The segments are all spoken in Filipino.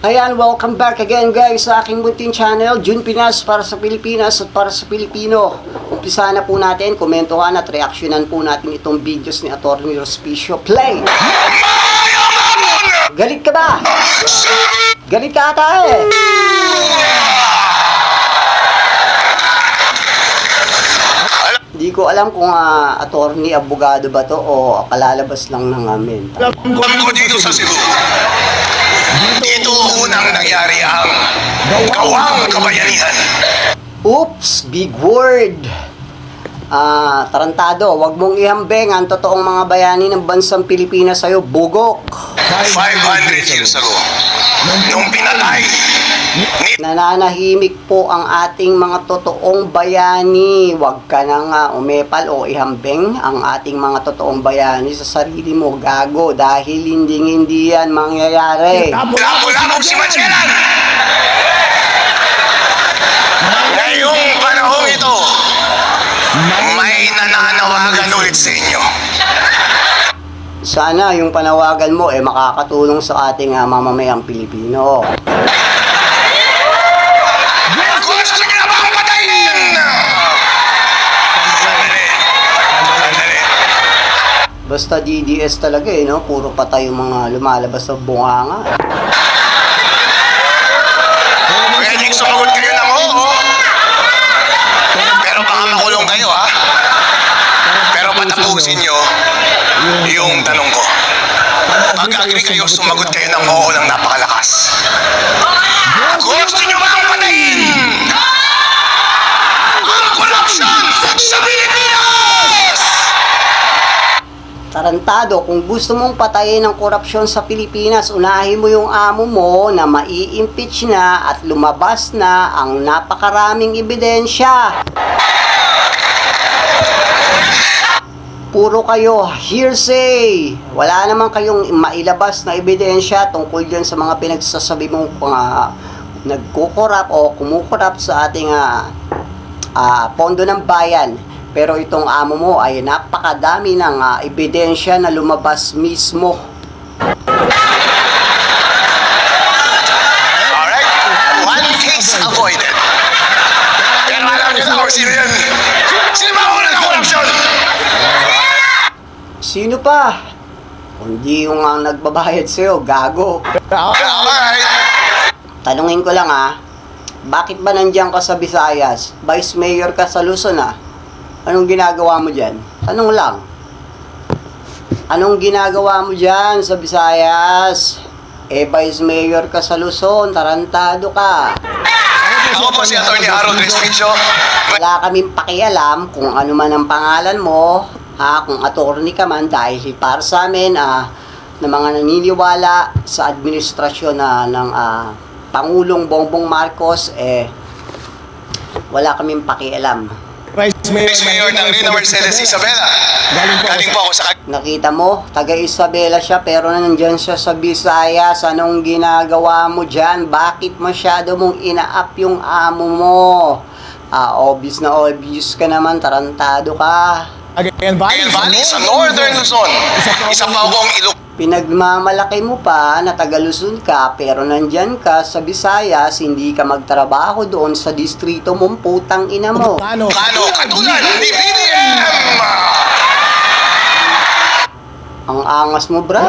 Ayan, welcome back again guys sa aking munting channel, Jun Pinas, para sa Pilipinas at para sa Pilipino. Umpisa na po natin, komentuhan at reaksyonan po natin itong videos ni Atty. Rospicio. Play! Galit ka ba? Galit ka ata eh! Hindi ko alam kung attorney, abogado ba to o kalalabas lang ng amin. Alam ko dito sa Cebu. Dito unang nangyari ang gawang kabayanihan. Oops! Big word! Tarantado, wag mong ihambeng ang totoong mga bayani ng bansang Pilipinas sa'yo, bugok! 500 years ago, nung pinatay ni Nananahimik po ang ating mga totoong bayani. Huwag ka na nga umepal o ihambeng ang ating mga totoong bayani sa sarili mo, gago, dahil hindi yan mangyayari. Labo-labo si Magellan! Ngayong panahong ito, may nananawagan ulit sa inyo. Sana yung panawagan mo makakatulong sa ating mamamayang Pilipino. Gusto niyo na ba akong patayin? Sandali. Basta DDS talaga no? Puro patay yung mga lumalabas sa bunganga. Pwedeng sumagot kayo ng oo. Pero baka makulong kayo, ha? Pero patapusin nyo yung tanong ko. Pag agree kayo, sumagot kayo ng oo ng napakalakas. Gusto nyo ba akong patayin? Ang corruption sa Pilipinas! Tarantado, kung gusto mong patayin ang korupsyon sa Pilipinas, unahin mo yung amo mo na mai-impeach na at lumabas na ang napakaraming ebidensya. Puro kayo hearsay. Wala naman kayong mailabas na ebidensya tungkol dyan sa mga pinagsasabi mong nagkukorap o kumukorap sa ating pondo ng bayan. Pero itong amo mo ay napakadami ng ebidensya na lumabas mismo. Alright, one case avoided. Pero alam nyo na kung sino yan. Sino ba ang una ng korupsyon? Sino pa? Kundi yung nagbabayad sa'yo, gago. Alright. Tanungin ko lang bakit ba nandiyan ka sa Visayas? Vice Mayor ka sa Luzon Anong ginagawa mo dyan? Tanong lang. Anong ginagawa mo dyan sa Visayas? Vice Mayor ka sa Luzon, tarantado ka. Ako po si Atty. Harold Rospicio. Wala kaming pakialam kung ano man ang pangalan mo, kung attorney ka man, dahil para sa amin, na mga naniniwala sa administrasyon ng Pangulong Bongbong Marcos, wala kaming pakialam. Vice Mayor ng Rina Mercedes Isabela. Galing po ako sa... Nakita mo, taga Isabela siya pero nandyan siya sa Visayas. Anong ginagawa mo dyan? Bakit masyado mong ina-up yung amo mo? Obvious na obvious ka naman, tarantado ka. Cagayan Valley sa Northern Luzon. Isa pa akong Ilocos. Pinagmamalaki mo pa na taga Luzon ka pero nandyan ka sa Visayas, hindi ka magtrabaho doon sa distrito mong putang ina mo. Kano katulad ni BBM! Ang angas mo, bro.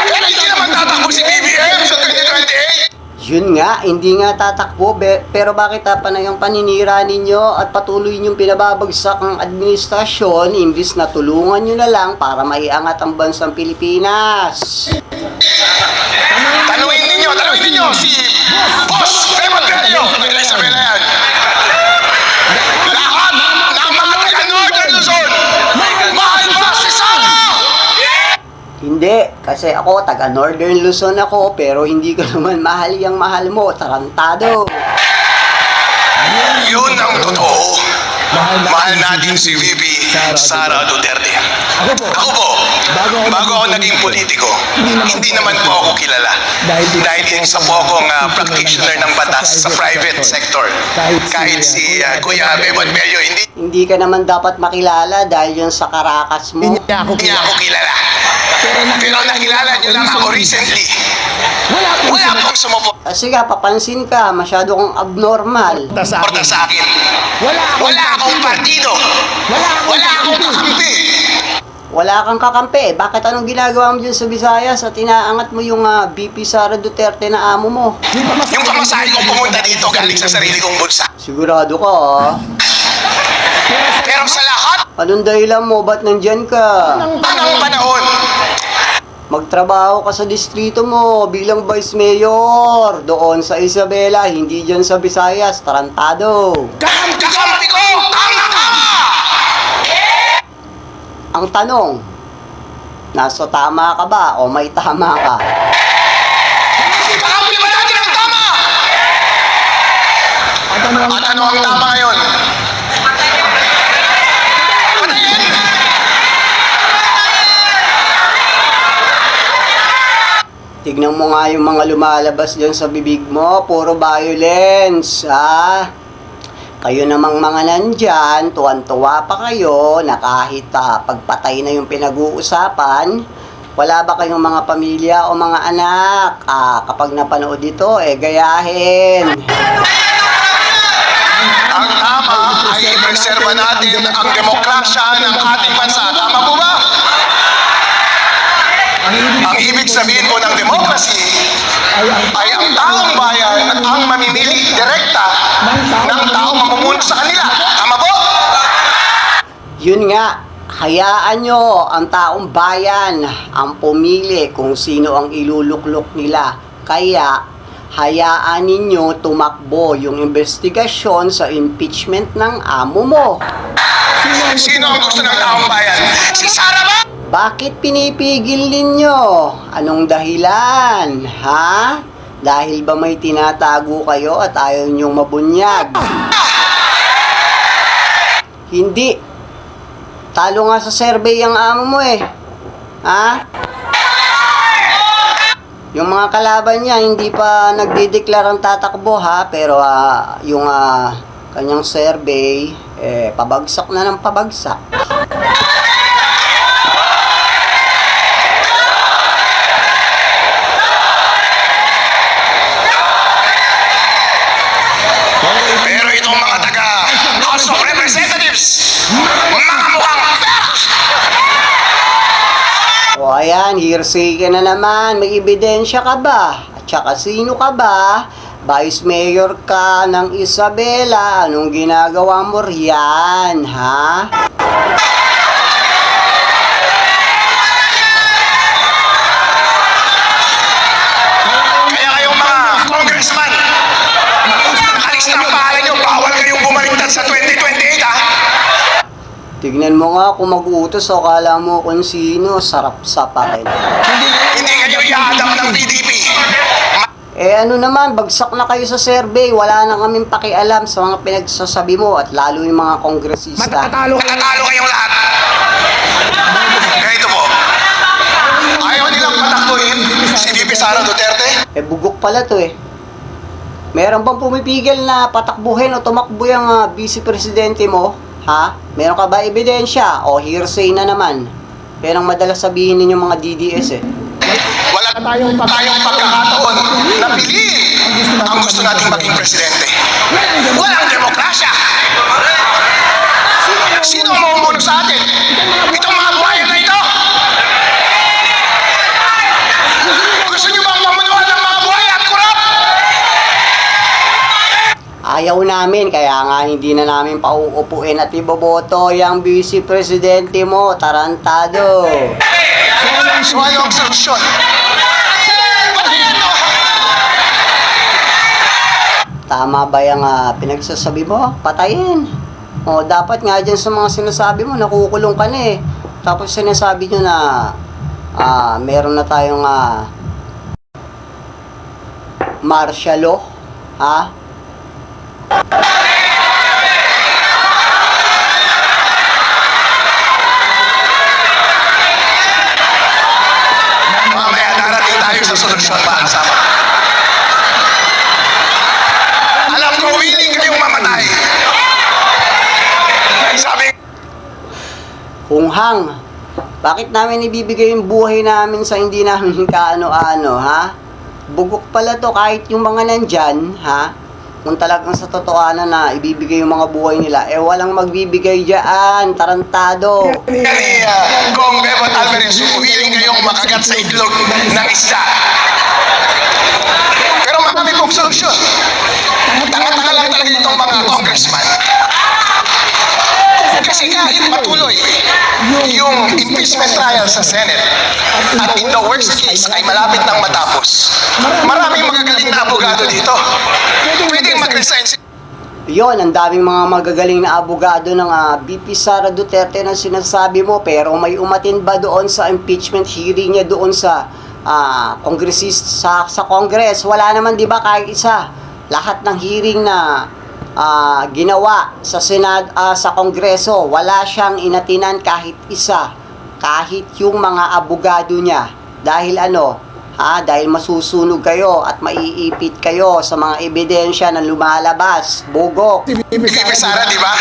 Pero hindi naman tatakbo si BBM sa 2028. Yun nga, hindi nga tatakbo, pero bakit panay ang paninira ninyo at patuloy ninyong pinababagsak ang administrasyon imbis na tulungan nyo na lang para maiangat ang bansang Pilipinas? Tanungin ninyo si Boss Bebot Bello. Taga Isabela yan. Lahat ng mga taga Northern Luzon, mahal ba si Sara? Hindi, kasi ako taga Northern Luzon ako, pero hindi ko naman mahal yung mahal mo, tarantado. Yun ang totoo. mahal natin si VP Sara Duterte. Ako po, bago ako naging politiko, hindi naman po ako kilala. Dahil isa po akong practitioner ng batas sa private sector. Kahit si Kuya Bebot Bello, Hindi ka naman dapat makilala dahil yun sa karakas mo. hindi niya ako kilala. Pero nakilala niyo lang ako recently. Wala pong sumupo. Kasi nga, papansin ka, masyado kang abnormal. Porta sa akin. Wala akong partido. Wala akong kakampi. Wala kang kakampi. Bakit anong ginagawa mo dyan sa Visayas at inaangat mo yung VP Sara Duterte na amo mo? Yung pamasahe kong pumunta dito galing sa sarili kong bulsa. Sigurado ka, Pero sa lahat Anong dahilan mo? Ba't nandyan ka? ng panahon, Magtrabaho ka sa distrito mo bilang Vice Mayor. Doon sa Isabela, hindi dyan sa Visayas. Tarantado. kakampi ko ang Ang tanong, nasa tama ka ba o may tama ka? kakampi ba natin ang tama? At ano ang tama ngayon? Patayin! Tignan mo nga yung mga lumalabas dyan sa bibig mo. Puro violence, ha? Kayo namang mga nandyan, tuwan-tuwa pa kayo na kahit pagpatay na yung pinag-uusapan, wala ba kayong mga pamilya o mga anak? Kapag napanood ito, gayahin. Ang tama ay i-preserba natin ang demokrasya ng ating bansa. Tama po ba? Ang ibig sabihin po ng democracy ay ang taong bayan at ang mamimili direkta ng taong mamumuno sa kanila. Tama po? Yun nga, hayaan nyo ang taong bayan ang pumili kung sino ang iluluklok nila. Kaya, hayaan ninyo tumakbo yung investigasyon sa impeachment ng amo mo. Sino ang gusto ng taong bayan? Si Sara ba? Bakit pinipigil ninyo? Anong dahilan? Ha? Dahil ba may tinatago kayo at ayaw nyong mabunyag? Hindi. Talo nga sa survey ang amo mo Ha? Yung mga kalaban niya hindi pa nagdideklarang tatakbo ha, pero yung kanyang survey pabagsak na ng pabagsak. Pero itong mga taga House of Representatives, mga mukhang O ayan, hearsay ka na naman. May ebidensya ka ba? At saka sino ka ba? Vice Mayor ka ng Isabela. Anong ginagawa mo riyan, ha? Kaya kayong mga congressman, nakalis na ang pangalan nyo, bawal kayong bumaliktad sa 2028 ha? Tignan mo nga kung mag-uutos o kala mo kung sino, sarap sa pakin. Hindi kayo iadap ng PDP. Ano naman, bagsak na kayo sa survey. Wala na kaming pakialam sa mga pinagsasabi mo at lalo yung mga kongresista. Matatalo kayong lahat. Kaya ito po, ayaw nilang patakbuhin si VP Sara Duterte. Bugok pala to Meron bang pumipigil na patakbuhin o tumakbo yung vice presidente mo? Ha? Meron ka ba ebidensya? O hearsay na naman? Pero ang madalas sabihin ninyo mga DDS Wala tayong pagkakataon na piliin ang gusto nating maging presidente. Walang demokrasya. Sino ang mamumuno sa atin? Itong mga bayan na ito? Gusto niyo bang mamunuan ng mga buhay at kurap? Ayaw namin, kaya nga hindi na namin pauupuin at iboboto yung vice presidente mo, tarantado. So ano ang solusyon? Tama ba yung pinagsasabi mo? Patayin. O, dapat nga dyan sa mga sinasabi mo, nakukulong ka na Tapos sinasabi nyo na meron na tayong martial law. Ha? Sabi, Hunghang, bakit namin ibibigay yung buhay namin sa hindi namin kaano-ano, ha? Bugok pala to kahit yung mga nandyan, ha? Kung talagang sa totoanan na ibibigay yung mga buhay nila, walang magbibigay dyan, tarantado. Kung Bebot Alvarez, humiling kayong makagat sa itlog ng isda. Pero marami pong solusyon. Tanga-tanga lang talaga itong mga congressman. Kasi kahit patuloy yung impeachment trial sa Senate at in the worst case ay malapit nang matapos, maraming magagaling na abogado dito. Pwedeng mag-resign Yon, ang daming mga magagaling na abogado ng BP Sara Duterte na sinasabi mo, pero may umatin ba doon sa impeachment hearing niya doon sa sa Congress? Wala naman, di ba, kahit isa. Lahat ng hearing na ginawa sa sa Kongreso, wala siyang inatinan kahit isa, kahit yung mga abogado niya. Dahil dahil masusunog kayo at maiipit kayo sa mga ebidensya na lumalabas. Bugok. BP Sara, di ba?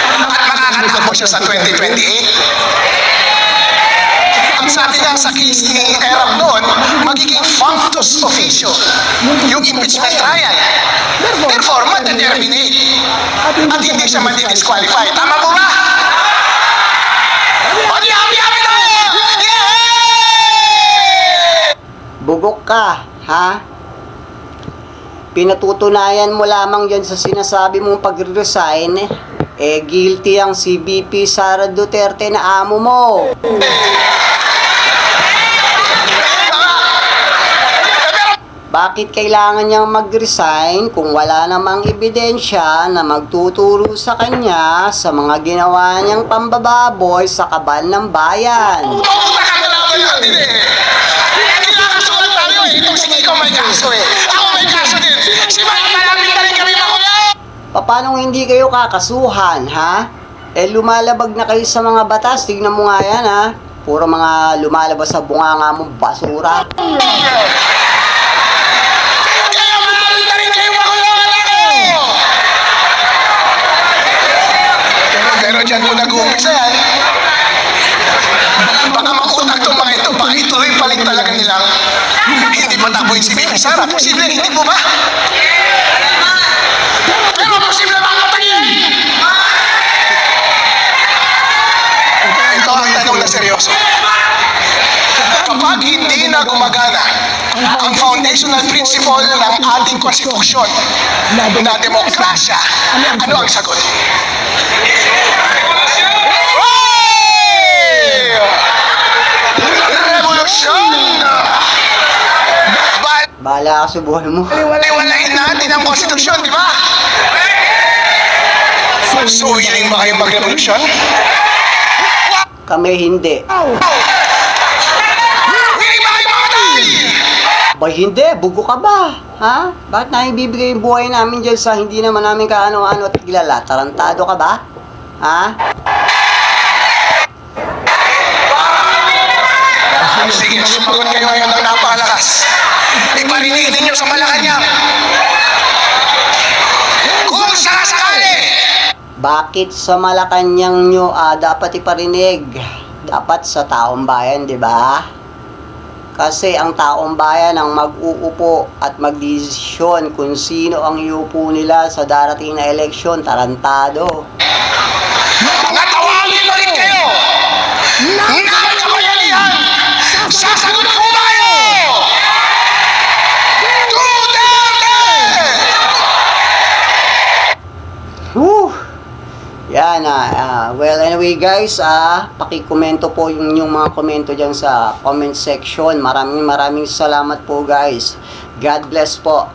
At makakatakbo siya sa 2028. Ang sabi nga sa case ni Erap noon, magiging functus officio yung impeachment trial. Therefore, ma-determinate. At hindi siya madi-disqualify. Tama po ba? Happy tayo! Bugok ka, ha? Pinatutunayan mo lamang yan sa sinasabi mong pag-resign, guilty ang si BP Sara Duterte na amo mo. Bakit kailangan niyang mag-resign kung wala namang ebidensya na magtuturo sa kanya sa mga ginawa niyang pambababoy sa kabal ng bayan? Paano hindi kayo kakasuhan, ha? Lumalabag na kayo sa mga batas. Tignan mo nga yan, ha? Puro mga lumalabas sa bunganga mong basura. Pero dyan mo nag-uumpisa yan. Baka makutak itong mga ito. Baka ituloy pa rin talaga nilang hindi matakbuhin si BP Sara. Posible, hindi po ba? Pero posible ba ang patayin? Ito ang tanong na seryoso. Kapag hindi na gumagana ang foundational principle ng ating konstitusyon na demokrasya, ano ang sagot? Revolution! Bahala ka sa buhay mo. Walain natin ang konstitusyon, di ba? So, hiling ba kayong mag-revolution? Kami hindi. Hiling ba kayong mamatay? Ba hindi, bugo ka ba? Ha? Bakit namin bibigay yung buhay namin dyan sa hindi naman namin kaano-ano at kilala? Tarantado ka ba? Ha? Sige, sumagot kayo ngayon ng napakalakas. Iparinig ninyo sa Malacanang. Kung sakasakali! Bakit sa Malacanang nyo dapat iparinig? Dapat sa taong bayan, di ba? Kasi ang taong bayan ang mag-uupo at magdesisyon kung sino ang iupo nila sa darating na eleksyon. Tarantado. Mga tawagin ulit kayo! Ng kabayanihan! Sasagot ko ba kayo? Duterte! Whew! Yan, well, anyway guys, pakikomento po yung mga komento dyan sa comment section. Maraming salamat po guys. God bless po.